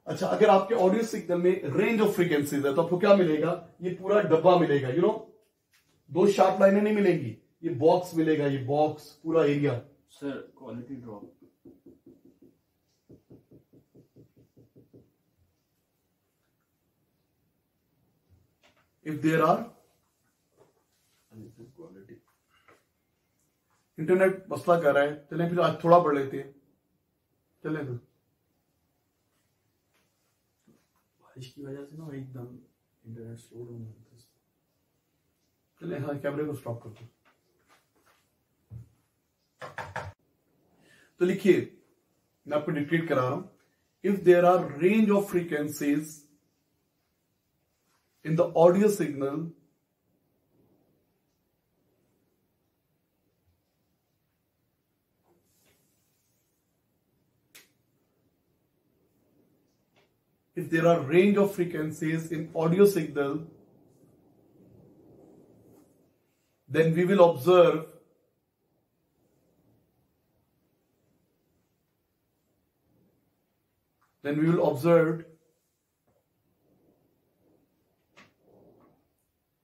अच्छा, अगर आपके ऑडियो सिग्नल में रेंज ऑफ फ्रीक्वेंसीज है तो आपको क्या मिलेगा? ये पूरा डब्बा मिलेगा. यू नो, 2 शार्प लाइनें नहीं मिलेंगी, ये बॉक्स मिलेगा. ये बॉक्स पूरा area. Sir, quality drop. If there are, quality, internet मसला कर रहा है. चलें फिर आज थोड़ा पढ़ लेते हैं. चलें फिर. बारिश की वजह से ना एकदम इंटरनेट स्लो डाउन हो गया. चलें, हाँ, कैमरे को स्टॉप कर दो. तो लिखिए, मैं आपको डिक्टेट करा रहा हूं. If there are range of frequencies in the audio signal if there are range of frequencies in audio signal then we will observe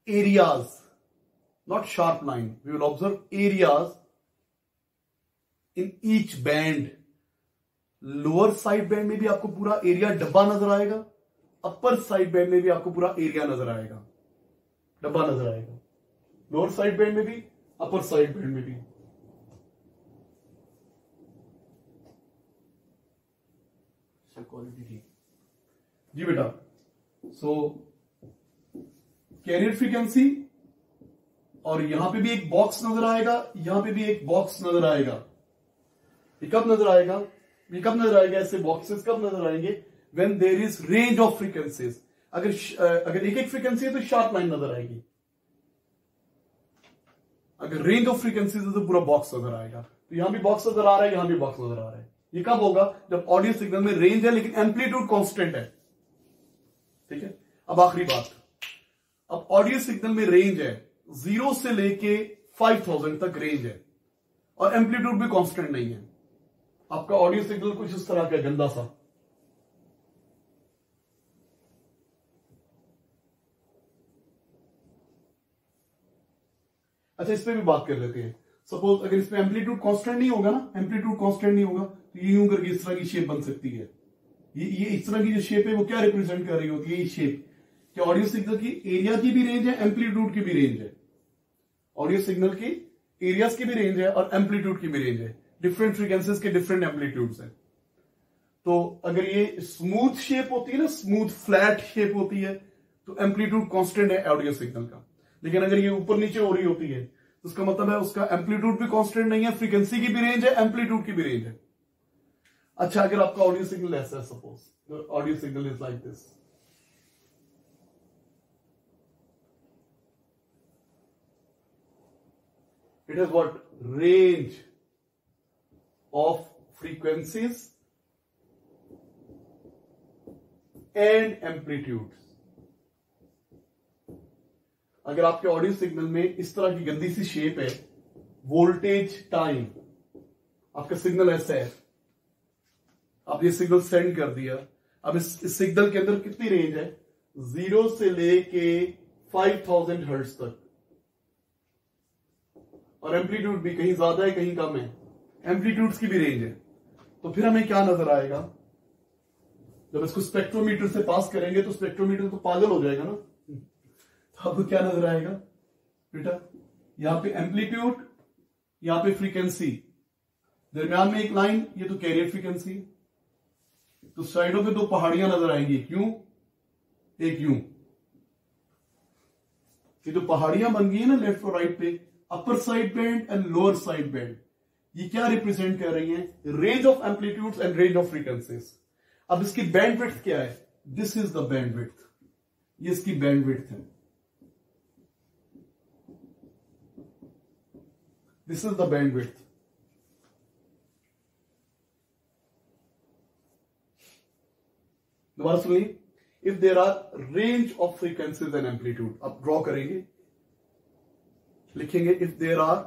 areas, not sharp line. We will observe areas in each band. Lower side band में भी आपको पूरा area डब्बा नजर आएगा, अपर side band में भी आपको पूरा एरिया नजर आएगा, डब्बा नजर आएगा, लोअर साइड बैंड में भी, अपर साइड बैंड में भी. क्वालिटी ठीक जी बेटा. सो कैरियर फ्रीक्वेंसी, और यहां पे भी एक बॉक्स नजर आएगा, यहां पे भी एक बॉक्स नजर आएगा. ये कब नजर आएगा? ये कब नजर आएगा? ऐसे बॉक्सेस कब नजर आएंगे? When there is range of frequencies. अगर एक एक फ्रीक्वेंसी है तो शार्प लाइन नजर आएगी. अगर रेंज ऑफ फ्रीक्वेंसीज है तो पूरा बॉक्स नजर आएगा. तो यहां भी बॉक्स नजर आ रहा है, यहां भी बॉक्स नजर आ रहा है. ये कब होगा? जब ऑडियो सिग्नल में रेंज है लेकिन एम्पलीट्यूड कांस्टेंट है. ठीक है. अब आखिरी बात, अब ऑडियो सिग्नल में रेंज है 0 से लेके 5000 तक रेंज है और एम्पलीट्यूड भी कांस्टेंट नहीं है. आपका ऑडियो सिग्नल कुछ इस तरह का गंदा सा. अच्छा, इस पे भी बात कर लेते हैं. सपोज अगर इसमें एम्पलीट्यूड कांस्टेंट नहीं होगा ना, एम्पलीट्यूड कांस्टेंट नहीं होगा तो ये यूं करके इस तरह की शेप बन सकती है. ये इस तरह की जो शेप है वो क्या रिप्रेजेंट कर रही होती है? ये शेप कि ऑडियो सिग्नल की एरिया की भी रेंज है, एम्पलीट्यूड की भी रेंज है. ऑडियो सिग्नल की एरियाज की भी रेंज है और एम्पलीट्यूड की भी रेंज है. डिफरेंट फ्रीक्वेंसीज के डिफरेंट एम्पलीट्यूड्स हैं. तो अगर ये स्मूथ शेप होती है ना, स्मूथ फ्लैट शेप होती है, तो एम्पलीट्यूड कांस्टेंट है ऑडियो सिग्नल का. लेकिन अगर ये ऊपर नीचे हो रही होती है तो उसका मतलब है उसका एम्पलीट्यूड भी कांस्टेंट नहीं है, फ्रीक्वेंसी की भी रेंज है, एम्पलीट्यूड की भी रेंज है. अच्छा, अगर आपका ऑडियो सिग्नल ऐसा है, suppose audio signal is like this, it has what? Range of frequencies and amplitudes. अगर आपके ऑडियो सिग्नल में इस तरह की गंदी सी शेप है, वोल्टेज टाइम, आपका सिग्नल ऐसा है, आप ये सिग्नल सेंड कर दिया. अब इस सिग्नल के अंदर कितनी रेंज है? 0 से लेके 5000 हर्ट्ज तक, और एम्पलीट्यूड भी कहीं ज्यादा है कहीं कम है, एम्पलीट्यूड्स की भी रेंज है. तो फिर हमें क्या नजर आएगा? जब इसको स्पेक्ट्रोमीटर से पास करेंगे तो स्पेक्ट्रोमीटर तो पागल हो जाएगा ना. तो आपको क्या नजर आएगा बेटा? यहां पे एम्पलीट्यूड, यहां पे फ्रीक्वेंसी, दरमियान में एक लाइन, ये तो कैरियर फ्रीक्वेंसी. तो साइडों पे दो पहाड़ियां नजर आएंगी, क्यों? एक यूं. ये जो पहाड़ियां बन गई है ना लेफ्ट और राइट पे, upper side band and lower side band, ये क्या रिप्रेजेंट कर रही हैं? Range of amplitudes and range of frequencies. अब इसकी बैंडविड्थ क्या है? This is the bandwidth. ये इसकी बैंडविड्थ है. This is the bandwidth. दोबारा सुनिए. If there are range of frequencies and amplitude, आप ड्रॉ करेंगे, लिखेंगे इफ देयर आर,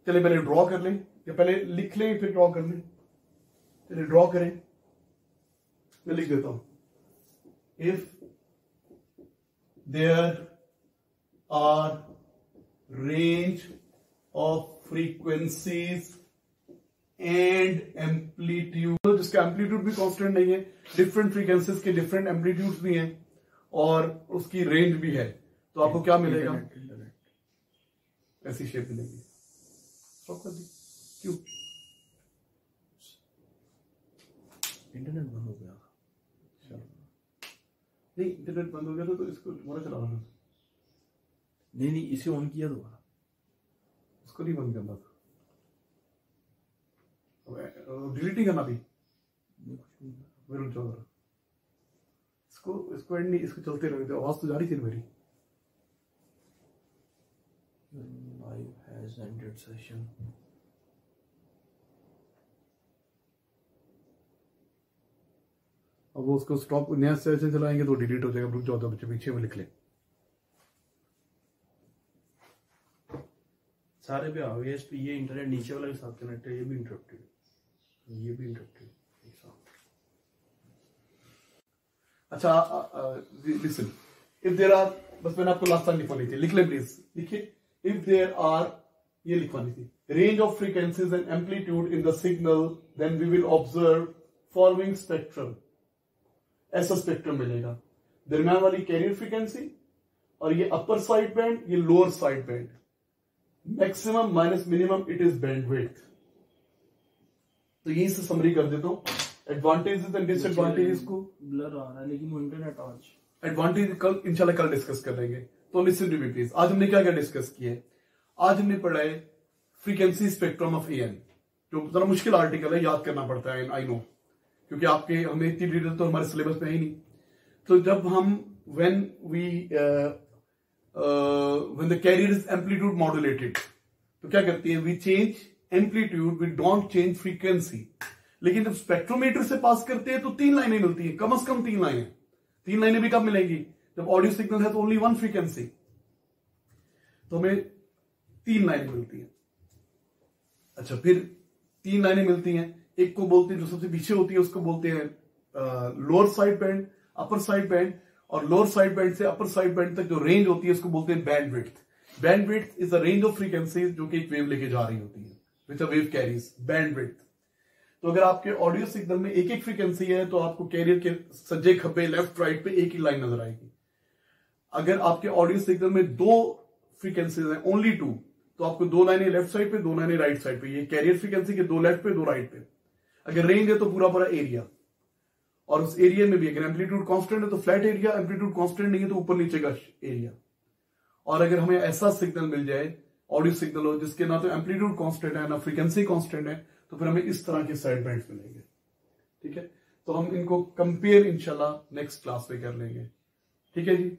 चले पहले ड्रॉ कर लें या पहले लिख लें फिर ड्रॉ कर लें? चलिए ड्रॉ करें. मैं लिख देता हूं. If there are range of frequencies and amplitude, जिसका एम्पलीट्यूड भी कांस्टेंट नहीं है, डिफरेंट फ्रीक्वेंसीज के डिफरेंट एम्पलीट्यूड्स भी हैं और उसकी रेंज भी है, तो आपको क्या मिलेगा? ऐसी शेप मिलेगी. स्टॉप कर दी. क्यों? इंटरनेट बंद हो गया. नहीं, इंटरनेट बंद हो गया तो इसको दोबारा चलाना था. नहीं, इसे ऑन किया दोबारा. उसको नहीं बंद करना था, डिलीट नहीं करना भी. इसको एंड नहीं, इसको चलते रहे. आवाज तो जा रही थी मेरी. Live has ended session. अब वो उसको स्टॉप, नया सेशन चलाएंगे तो डिलीट हो जाएगा. रुक जाओ तो बच्चे पीछे में लिख ले. सारे पे आ गए इस पे, ये इंटरनेट नीचे वाला के साथ कनेक्ट है, ये भी इंटरप्टेड, ये भी इंटरप्टेड एक साथ। अच्छा लिसन, इफ देयर आर, बस मैंने आपको लास्ट टाइम लिखवानी थी, लिख ले प्लीज, लिखिए। इफ देयर आर, ये लिखवानी थी, range of frequencies and amplitude in the signal, then we will observe following spectrum. ऐसा स्पेक्ट्रम मिलेगा, दरम्यान वाली कैरियर फ्रीक्वेंसी, और ये अपर साइड बैंड, ये lower side band, maximum minus minimum it is bandwidth. तो यही से समरी कर देता हूं, एडवांटेजेस एंड डिसएडवांटेजेस को। ब्लर आ रहा है लेकिन वो इंटरनेट आज एडवांटेज कल इंशाल्लाह कल डिस्कस कर लेंगे। तो लिसन टू मी प्लीज, आज हमने क्या क्या डिस्कस किया है? आज हमने पढ़ा है फ्रीक्वेंसी स्पेक्ट्रम ऑफ एएन, जो जरा मुश्किल आर्टिकल है, याद करना पड़ता है, आई नो, क्योंकि आपके हमें इतनी डिटेल तो हमारे सिलेबस में है ही नहीं। तो जब हम when the carrier is amplitude modulated, तो क्या करती है? we change amplitude, we don't change frequency। लेकिन जब स्पेक्ट्रोमीटर से पास करते हैं तो 3 लाइनें मिलती हैं, कम से कम 3 लाइनें। 3 लाइनें भी कब मिलेंगी? जब ऑडियो सिग्नल है तो ओनली 1 फ्रीक्वेंसी, तो हमें 3 लाइनें मिलती हैं। अच्छा, फिर 3 लाइनें मिलती हैं, एक को बोलते हैं, जो सबसे पीछे होती है उसको बोलते हैं lower side band, upper side band, और लोअर साइड बैंड से अपर साइड बैंड तक जो रेंज होती है उसको बोलते हैं bandwidth. Bandwidth is the range of frequencies जो कि एक वेव लेके जा रही होती है, विच अ वेव कैरीज, बैंडविड्थ। तो अगर आपके ऑडियो सिग्नल में एक एक फ्रीक्वेंसी है तो आपको कैरियर के सज्जे खब्बे लेफ्ट राइट पे एक ही लाइन नजर आएगी। अगर आपके ऑडियो सिग्नल में 2 फ्रीक्वेंसीज हैं, ओनली 2, तो आपको 2 लाइनें लेफ्ट साइड पे, 2 लाइनें राइट साइड पे, ये कैरियर फ्रीक्वेंसी के 2 लेफ्ट पे 2 राइट पे। अगर रेंज है तो पूरा पूरा एरिया, और उस एरिया में भी अगर एम्पलीट्यूड कांस्टेंट है तो फ्लैट एरिया, एम्पलीट्यूड कांस्टेंट नहीं है तो ऊपर नीचे का एरिया। और अगर हमें ऐसा सिग्नल मिल जाए, ऑडियो सिग्नल हो जिसके ना तो एम्पलीट्यूड कांस्टेंट है ना फ्रीक्वेंसी कांस्टेंट है, तो फिर हमें इस तरह के साइड बैंड्स मिलेंगे। ठीक है, तो हम इनको कंपेयर इंशाल्लाह नेक्स्ट क्लास में कर लेंगे। ठीक है जी।